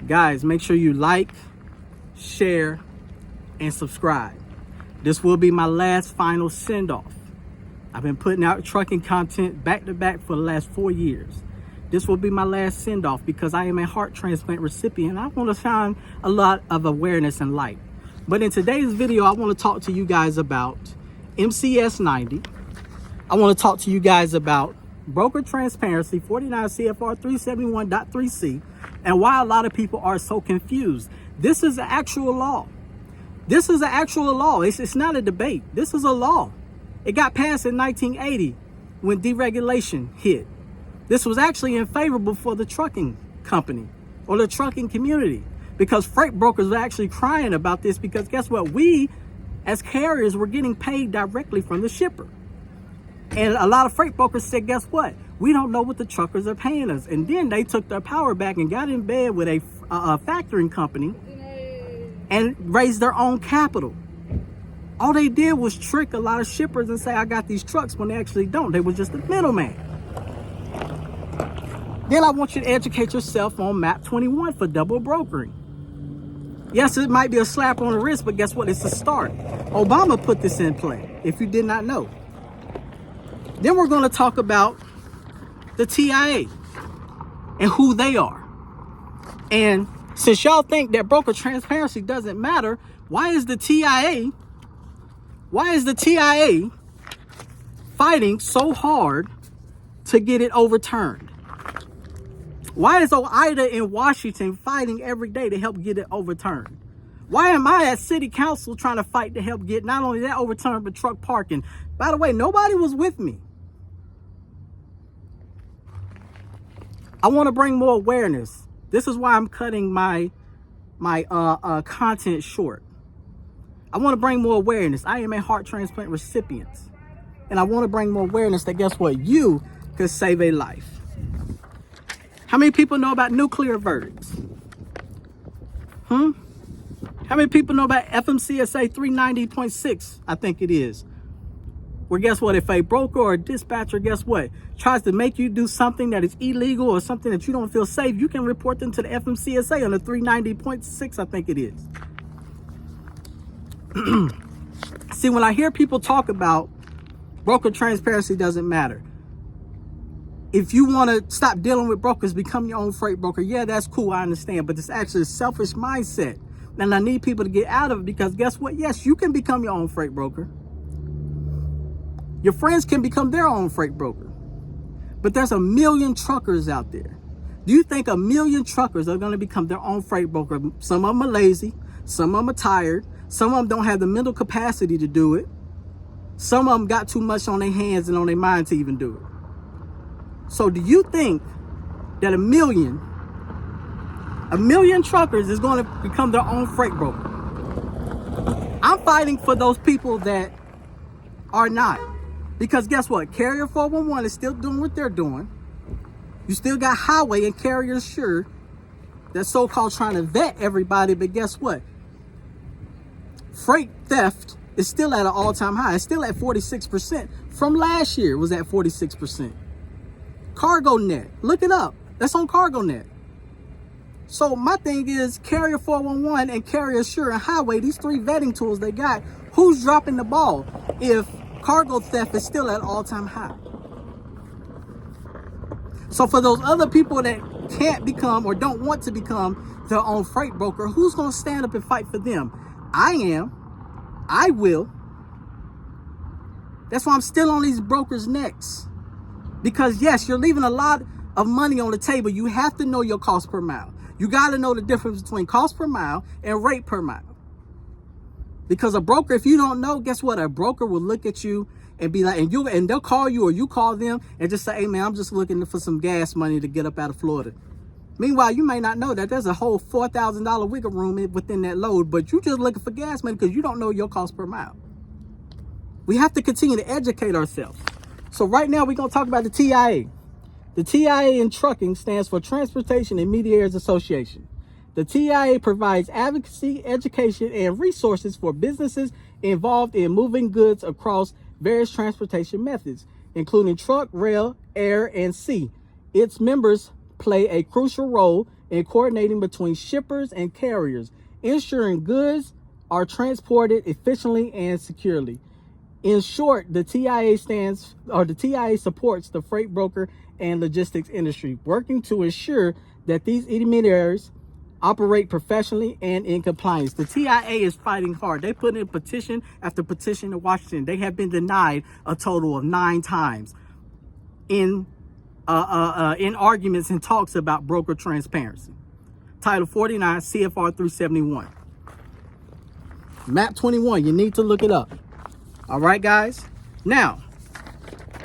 Guys, make sure you like, share, and subscribe. This will be my last final send-off. I've been putting out trucking content back to back for the last 4 years. This will be my last send-off because I am a heart transplant recipient. I want to shine a lot of awareness and light. But in today's video, I want to talk to you guys about MCS 90. I want to talk to you guys about broker transparency, 49 CFR 371.3C, and why a lot of people are so confused. This is an actual law. This is an actual law. It's not a debate. This is a law. It got passed in 1980 when deregulation hit. This was actually unfavorable for the trucking company or the trucking community because freight brokers were actually crying about this because guess what? We as carriers were getting paid directly from the shipper. And a lot of freight brokers said, guess what? We don't know what the truckers are paying us. And then they took their power back and got in bed with a factoring company and raised their own capital. All they did was trick a lot of shippers and say, I got these trucks, when they actually don't. They were just a middleman. Then I want you to educate yourself on MAP 21 for double brokering. Yes, it might be a slap on the wrist, but guess what? It's a start. Obama put this in play, if you did not know. Then we're going to talk about the TIA and who they are. And since y'all think that broker transparency doesn't matter, why is the TIA fighting so hard to get it overturned? Why is OIDA in Washington fighting every day to help get it overturned? Why am I at city council trying to fight to help get not only that overturned, but truck parking? By the way, nobody was with me. I want to bring more awareness. This is why I'm cutting my content short. I want to bring more awareness. I am a heart transplant recipient. And I want to bring more awareness that guess what? You could save a life. How many people know about nuclear verdicts? How many people know about FMCSA 390.6? I think it is. Where guess what? If a broker or a dispatcher, guess what, tries to make you do something that is illegal or something that you don't feel safe, you can report them to the FMCSA on the 390.6, I think it is. See, when I hear people talk about broker transparency doesn't matter. If you want to stop dealing with brokers, become your own freight broker. Yeah, that's cool. I understand. But it's actually a selfish mindset. And I need people to get out of it because guess what? Yes, you can become your own freight broker. Your friends can become their own freight broker. But there's a million truckers out there. Do you think a million truckers are going to become their own freight broker? Some of them are lazy. Some of them are tired. Some of them don't have the mental capacity to do it. Some of them got too much on their hands and on their mind to even do it. So do you think that a million truckers is going to become their own freight broker? I'm fighting for those people that are not. Because guess what? Carrier 411 is still doing what they're doing. You still got Highway and Carrier Sure that's so-called trying to vet everybody. But guess what? Freight theft is still at an all-time high. It's still at 46%. From last year, it was at 46%. CargoNet, look it up. That's on CargoNet. So my thing is Carrier 411 and Carrier Sure and Highway, these three vetting tools they got, who's dropping the ball if cargo theft is still at all-time high? So for those other people that can't become or don't want to become their own freight broker, who's going to stand up and fight for them? I am. I will. That's why I'm still on these brokers' necks. Because yes, you're leaving a lot of money on the table. You have to know your cost per mile. You got to know the difference between cost per mile and rate per mile. Because a broker, if you don't know, guess what? A broker will look at you and be like, and they'll call you or you call them and just say, hey man, I'm just looking for some gas money to get up out of Florida. Meanwhile, you may not know that there's a whole $4,000 wiggle room within that load, but you're just looking for gas money because you don't know your cost per mile. We have to continue to educate ourselves. So right now we're going to talk about the TIA. The TIA in trucking stands for Transportation Intermediaries Association. The TIA provides advocacy, education, and resources for businesses involved in moving goods across various transportation methods, including truck, rail, air, and sea. Its members play a crucial role and coordinating between shippers and carriers, ensuring goods are transported efficiently and securely. In short, the TIA supports the freight broker and logistics industry, working to ensure that these intermediaries operate professionally and in compliance. The TIA is fighting hard. They put in petition after petition to Washington. They have been denied a total of 9 times in arguments and talks about broker transparency. Title 49 CFR 371. Map 21, you need to look it up. All right, guys. Now,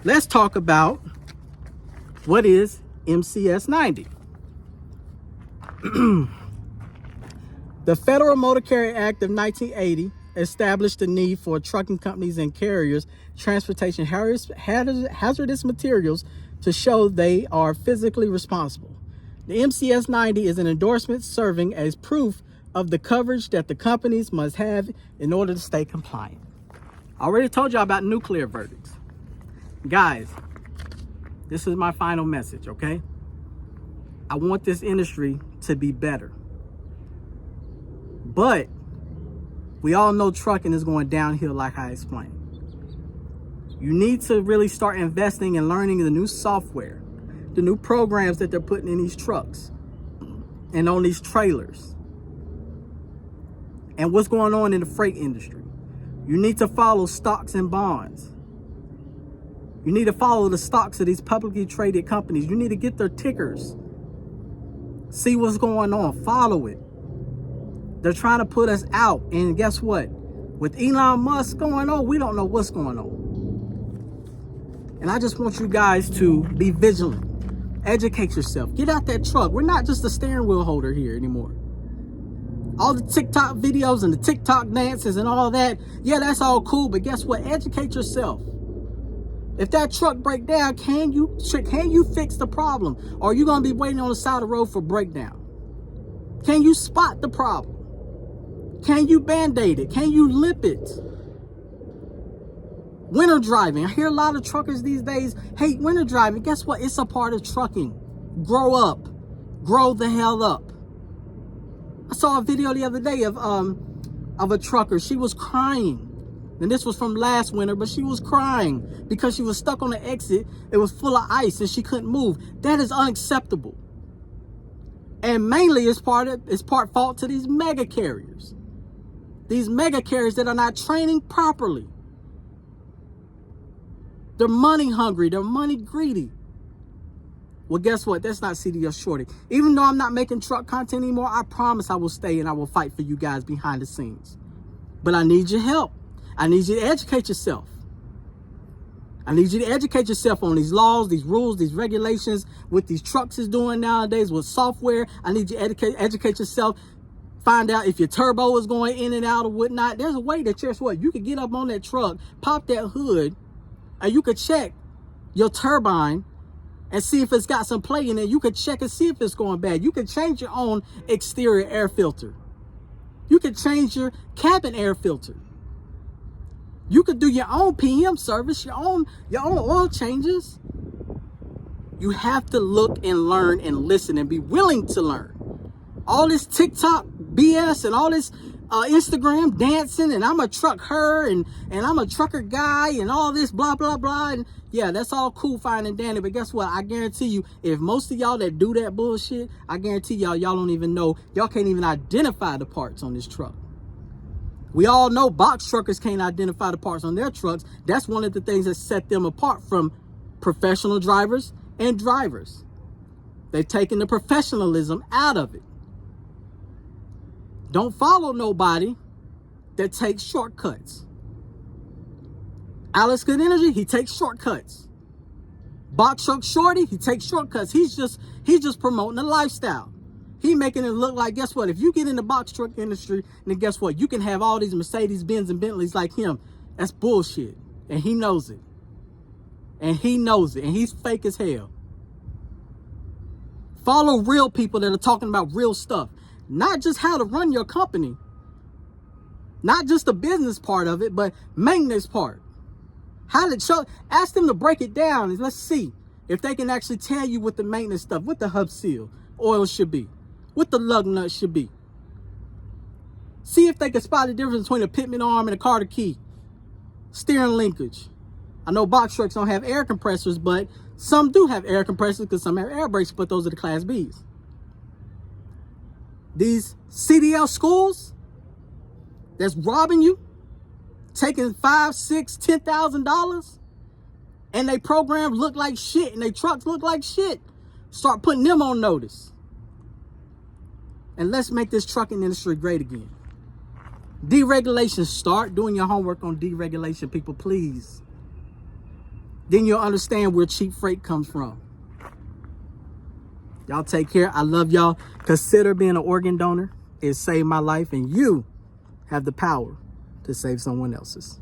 let's talk about what is MCS 90. The Federal Motor Carrier Act of 1980 established the need for trucking companies and carriers transportation hazardous materials to show they are physically responsible. The MCS 90 is an endorsement serving as proof of the coverage that the companies must have in order to stay compliant. I already told y'all about nuclear verdicts. Guys, this is my final message, okay? I want this industry to be better. But we all know trucking is going downhill like I explained. You need to really start investing and learning the new software, the new programs that they're putting in these trucks and on these trailers, and what's going on in the freight industry. You need to follow stocks and bonds. You need to follow the stocks of these publicly traded companies. You need to get their tickers. See what's going on. Follow it. They're trying to put us out. And guess what? With Elon Musk going on, we don't know what's going on. And I just want you guys to be vigilant. Educate yourself. Get out that truck. We're not just a steering wheel holder here anymore. All the TikTok videos and the TikTok dances and all that, yeah, that's all cool. But guess what? Educate yourself. If that truck break down, can you fix the problem? Or are you going to be waiting on the side of the road for breakdown? Can you spot the problem? Can you band-aid it? Can you lip it? Winter driving. I hear a lot of truckers these days hate winter driving. Guess what? It's a part of trucking. Grow up. Grow the hell up. I saw a video the other day of a trucker. She was crying. And this was from last winter, but she was crying because she was stuck on the exit. It was full of ice and she couldn't move. That is unacceptable. And mainly it's part fault to these mega carriers. These mega carriers that are not training properly. They're money hungry. They're money greedy. Well, guess what? That's not CDL Shorty. Even though I'm not making truck content anymore, I promise I will stay and I will fight for you guys behind the scenes. But I need your help. I need you to educate yourself. I need you to educate yourself on these laws, these rules, these regulations, what these trucks is doing nowadays with software. I need you to educate yourself. Find out if your turbo is going in and out or whatnot. There's a way that you can get up on that truck, pop that hood, and you could check your turbine and see if it's got some play in it. You could check and see if it's going bad. You can change your own exterior air filter. You could change your cabin air filter. You could do your own PM service, your own oil changes. You have to look and learn and listen and be willing to learn. All this TikTok BS and all this Instagram dancing and I'm a truck her and I'm a trucker guy and all this blah, blah, blah. And yeah, that's all cool, fine and dandy. But guess what? I guarantee you, if most of y'all that do that bullshit, I guarantee y'all don't even know. Y'all can't even identify the parts on this truck. We all know box truckers can't identify the parts on their trucks. That's one of the things that set them apart from professional drivers and drivers. They've taken the professionalism out of it. Don't follow nobody that takes shortcuts. Alex Good Energy, he takes shortcuts. Box Truck Shorty, he takes shortcuts. He's just promoting a lifestyle. He making it look like, guess what? If you get in the box truck industry, then guess what? You can have all these Mercedes, Benz, and Bentleys like him. That's bullshit. And he knows it. And he knows it. And he's fake as hell. Follow real people that are talking about real stuff. Not just how to run your company. Not just the business part of it, but maintenance part. Ask them to break it down and let's see if they can actually tell you what the maintenance stuff, what the hub seal oil should be. what the lug nut should be. See if they can spot the difference between a pitman arm and a Carter key. Steering linkage. I know box trucks don't have air compressors, but some do have air compressors because some have air brakes, but those are the Class Bs. These CDL schools that's robbing you, taking $5,000, $6,000, $10,000, and they programs look like shit and they trucks look like shit. Start putting them on notice. And let's make this trucking industry great again. Deregulation. Start doing your homework on deregulation, people, please. Then you'll understand where cheap freight comes from. Y'all take care. I love y'all. Consider being an organ donor. It saved my life, and you have the power to save someone else's.